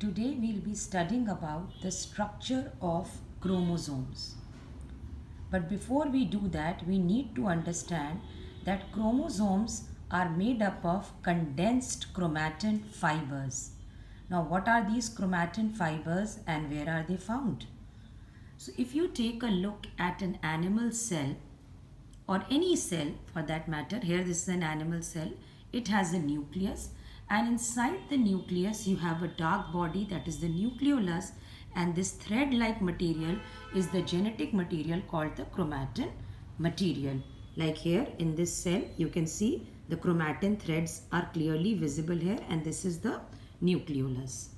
Today we'll be studying about the structure of chromosomes. But before we do that, we need to understand that chromosomes are made up of condensed chromatin fibers. Now, what are these chromatin fibers and where are they found? So, if you take a look at an animal cell or any cell for that matter, here this is an animal cell, it has a nucleus, and inside the nucleus you have a dark body, that is the nucleolus, and this thread like material is the genetic material called the chromatin material. Like here in this cell you can see the chromatin threads are clearly visible here, and this is the nucleolus.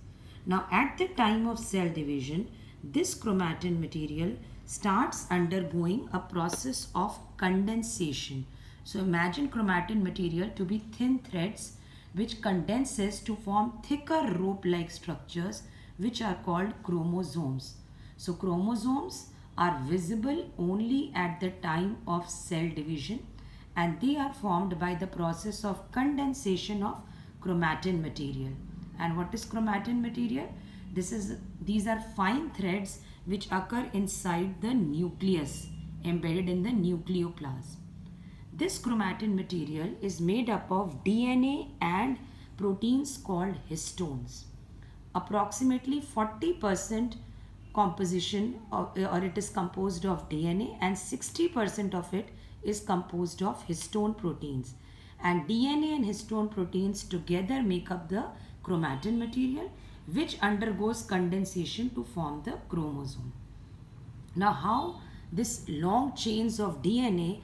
Now at the time of cell division, this chromatin material starts undergoing a process of condensation. So imagine chromatin material to be thin threads which condenses to form thicker rope-like structures which are called chromosomes. So chromosomes are visible only at the time of cell division, and they are formed by the process of condensation of chromatin material. And what is chromatin material? These are fine threads which occur inside the nucleus, embedded in the nucleoplasm. This chromatin material is made up of DNA and proteins called histones. Approximately 40% composition or it is composed of DNA, and 60% of it is composed of histone proteins. And DNA and histone proteins together make up the chromatin material, which undergoes condensation to form the chromosome. Now, how this long chains of DNA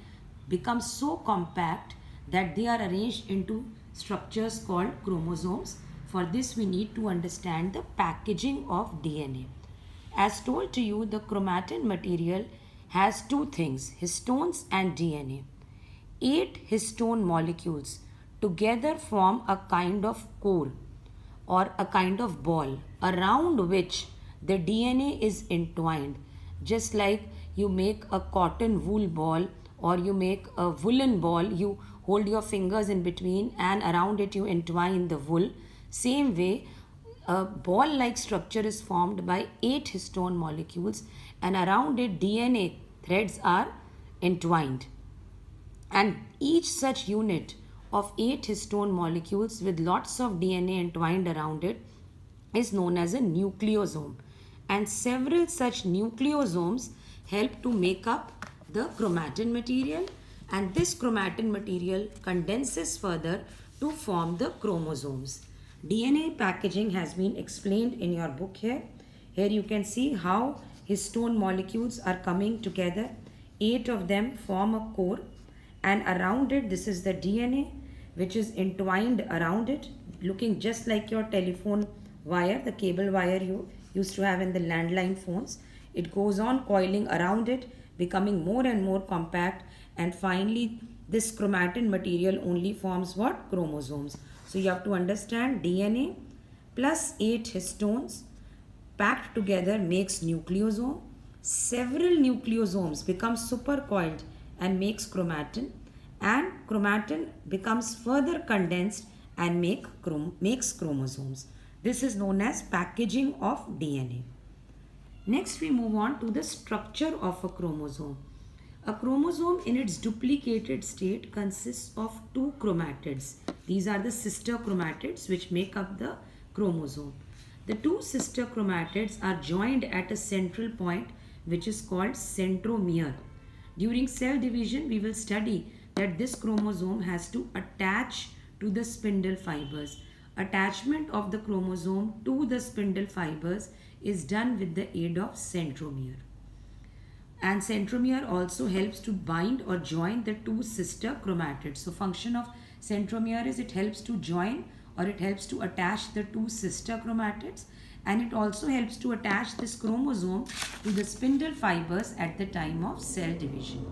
become so compact that they are arranged into structures called chromosomes? For this, we need to understand the packaging of DNA. As told to you, the chromatin material has two things, histones and DNA. 8 histone molecules together form a kind of core or a kind of ball around which the DNA is entwined. Just like you make a cotton wool ball or you make a woolen ball, you hold your fingers in between and around it you entwine the wool. Same way, a ball like structure is formed by 8 histone molecules, and around it DNA threads are entwined. And each such unit of 8 histone molecules with lots of DNA entwined around it is known as a nucleosome. And several such nucleosomes help to make up the chromatin material, and this chromatin material condenses further to form the chromosomes. DNA packaging has been explained in your book here. Here you can see how histone molecules are coming together. 8 of them form a core, and around it this is the DNA which is entwined around it, looking just like your telephone wire, the cable wire you used to have in the landline phones. It goes on coiling around it, becoming more and more compact, and finally this chromatin material only forms what? Chromosomes. So you have to understand DNA plus 8 histones packed together makes nucleosome. Several nucleosomes become supercoiled and makes chromatin, and chromatin becomes further condensed and makes chromosomes. This is known as packaging of DNA. Next, we move on to the structure of a chromosome. A chromosome in its duplicated state consists of 2 chromatids. These are the sister chromatids which make up the chromosome. The 2 sister chromatids are joined at a central point which is called centromere. During cell division, we will study that this chromosome has to attach to the spindle fibers. Attachment of the chromosome to the spindle fibers is done with the aid of centromere. And centromere also helps to bind or join the 2 sister chromatids. So function of centromere is it helps to join or it helps to attach the 2 sister chromatids, and it also helps to attach this chromosome to the spindle fibers at the time of cell division.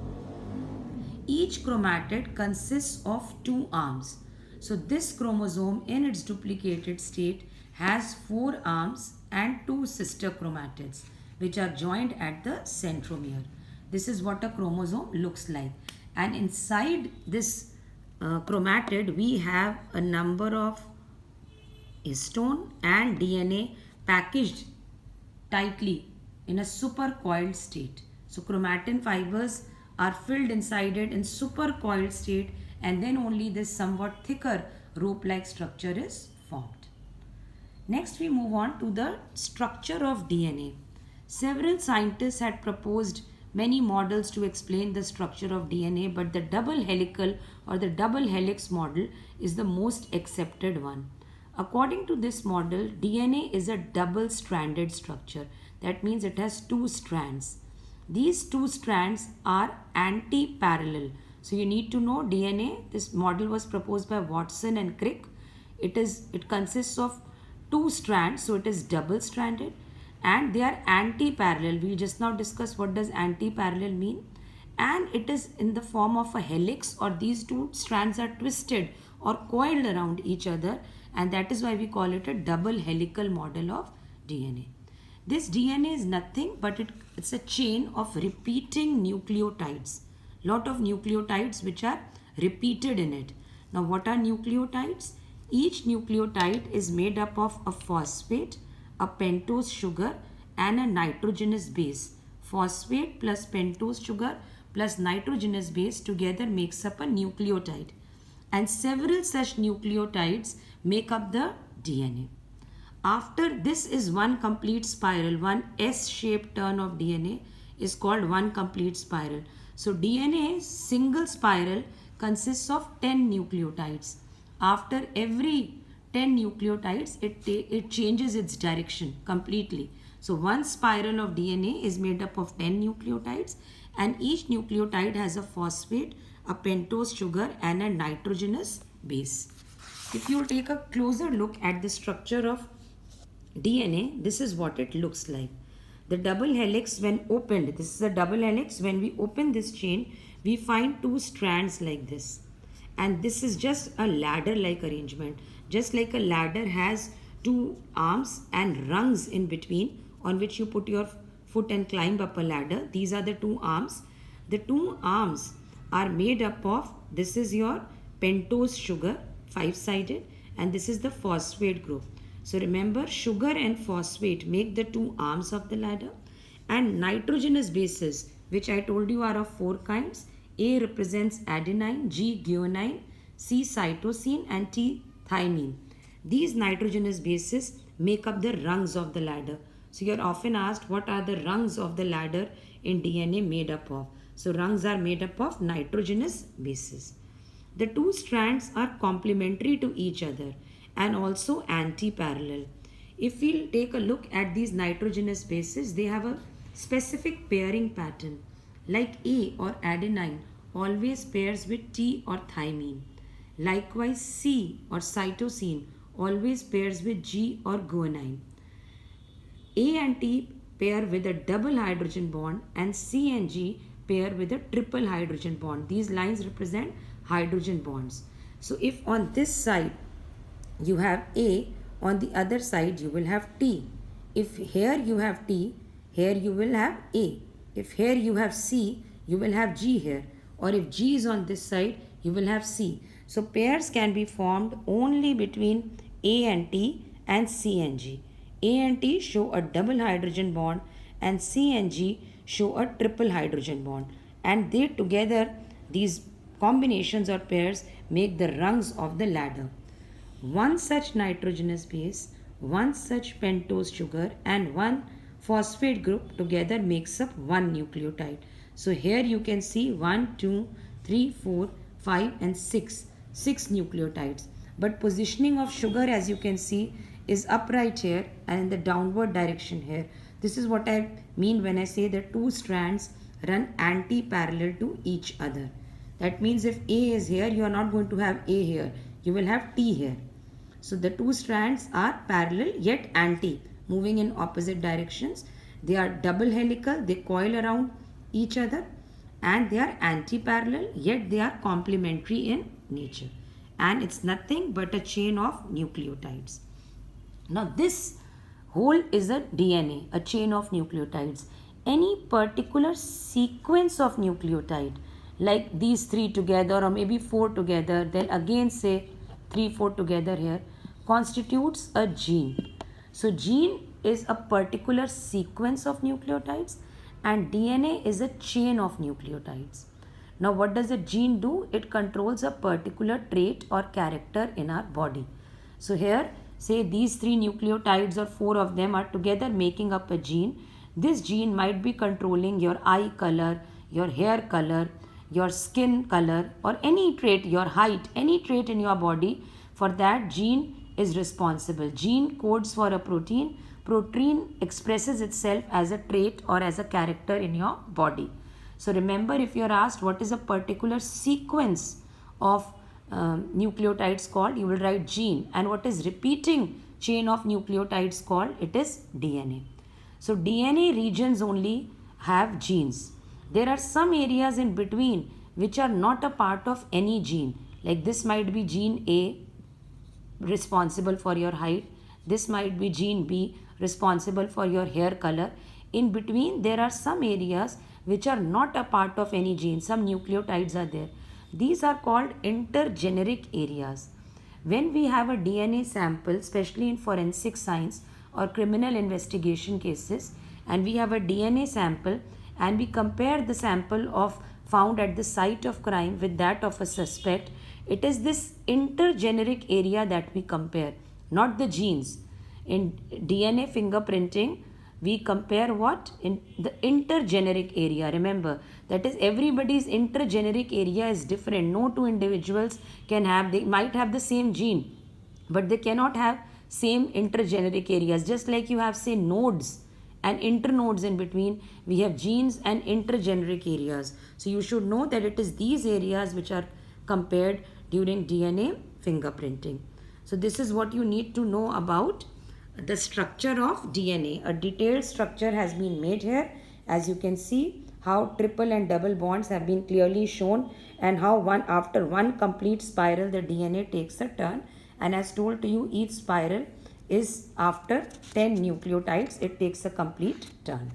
Each chromatid consists of 2 arms. So this chromosome in its duplicated state has 4 arms and 2 sister chromatids which are joined at the centromere. This is what a chromosome looks like. And inside this chromatid we have a number of histone and DNA packaged tightly in a supercoiled state. So chromatin fibers are filled inside it in supercoiled state, and then only this somewhat thicker rope-like structure is formed. Next, we move on to the structure of DNA. Several scientists had proposed many models to explain the structure of DNA, but the double helical or the double helix model is the most accepted one. According to this model, DNA is a double stranded structure. That means it has two strands. These two strands are anti-parallel. So you need to know DNA. This model was proposed by Watson and Crick. It consists of two strands, so it is double stranded, and they are anti-parallel. We'll just now discuss what does anti-parallel mean. And it is in the form of a helix, or these two strands are twisted or coiled around each other, and that is why we call it a double helical model of DNA. This DNA is nothing but it's a chain of repeating nucleotides. Lot of nucleotides which are repeated in it. Now what are nucleotides? Each nucleotide is made up of a phosphate, a pentose sugar, and a nitrogenous base. Phosphate plus pentose sugar plus nitrogenous base together makes up a nucleotide. And several such nucleotides make up the DNA. After this is one complete spiral, one S-shaped turn of DNA is called one complete spiral. So DNA single spiral consists of 10 nucleotides. After every 10 nucleotides, it changes its direction completely. So one spiral of DNA is made up of 10 nucleotides, and each nucleotide has a phosphate, a pentose sugar, and a nitrogenous base. If you take a closer look at the structure of DNA, this is what it looks like. The double helix when opened, this is a double helix. When we open this chain, we find two strands like this. And this is just a ladder-like arrangement. Just like a ladder has two arms and rungs in between on which you put your foot and climb up a ladder. These are the two arms. The two arms are made up of, this is your pentose sugar, 5-sided, and this is the phosphate group. So remember, sugar and phosphate make the two arms of the ladder, and nitrogenous bases, which I told you are of 4 kinds. A represents adenine, G guanine, C cytosine, and T thymine. These nitrogenous bases make up the rungs of the ladder. So you are often asked, what are the rungs of the ladder in DNA made up of? So rungs are made up of nitrogenous bases. The two strands are complementary to each other and also anti-parallel. If we'll take a look at these nitrogenous bases, they have a specific pairing pattern. Like A or adenine always pairs with T or thymine. Likewise, C or cytosine always pairs with G or guanine. A and T pair with a double hydrogen bond, and C and G pair with a triple hydrogen bond. These lines represent hydrogen bonds. So if on this side you have A, on the other side you will have T. If here you have T, here you will have A. If here you have C, you will have G here. Or if G is on this side, you will have C. So pairs can be formed only between A and T and C and G. A and T show a double hydrogen bond, and C and G show a triple hydrogen bond. And they together, these combinations or pairs, make the rungs of the ladder. One such nitrogenous base, one such pentose sugar, and one phosphate group together makes up one nucleotide. So here you can see 1, 2, 3, 4, 5 and 6 nucleotides. But positioning of sugar, as you can see, is upright here and in the downward direction here. This is what I mean when I say the two strands run anti-parallel to each other. That means if A is here, you are not going to have A here. You will have T here. So the two strands are parallel yet anti, moving in opposite directions. They are double helical, they coil around each other, and they are anti-parallel yet they are complementary in nature. And it's nothing but a chain of nucleotides. Now this whole is a DNA, a chain of nucleotides. Any particular sequence of nucleotide, like these 3 together or maybe 4 together, then again say 3, 4 together here, constitutes a gene. So gene is a particular sequence of nucleotides and DNA is a chain of nucleotides. Now what does a gene do? It controls a particular trait or character in our body. So here, say these 3 nucleotides or 4 of them are together making up a gene. This gene might be controlling your eye color, your hair color, your skin color, or any trait, your height, any trait in your body. For that, gene is responsible. Gene codes for a protein. Protein expresses itself as a trait or as a character in your body. So remember, if you are asked what is a particular sequence of nucleotides called, you will write gene. And what is repeating chain of nucleotides called? It is DNA. So DNA regions only have genes. There are some areas in between which are not a part of any gene. Like this might be gene A, responsible for your height. This might be gene B, responsible for your hair color. In between, there are some areas which are not a part of any gene. Some nucleotides are there. These are called intergeneric areas. When we have a DNA sample, especially in forensic science or criminal investigation cases, and we have a DNA sample and we compare the sample of found at the site of crime with that of a suspect, it is this intergeneric area that we compare, not the genes. In DNA fingerprinting, we compare what? In the intergeneric area. Remember, that is everybody's intergeneric area is different. No two individuals can have, they might have the same gene, but they cannot have same intergeneric areas. Just like you have, say, nodes and internodes in between, we have genes and intergeneric areas. So you should know that it is these areas which are compared during DNA fingerprinting. So this is what you need to know about the structure of DNA. A detailed structure has been made here. As you can see, how triple and double bonds have been clearly shown, and how after one complete spiral the DNA takes a turn. And as told to you, each spiral is after 10 nucleotides, it takes a complete turn.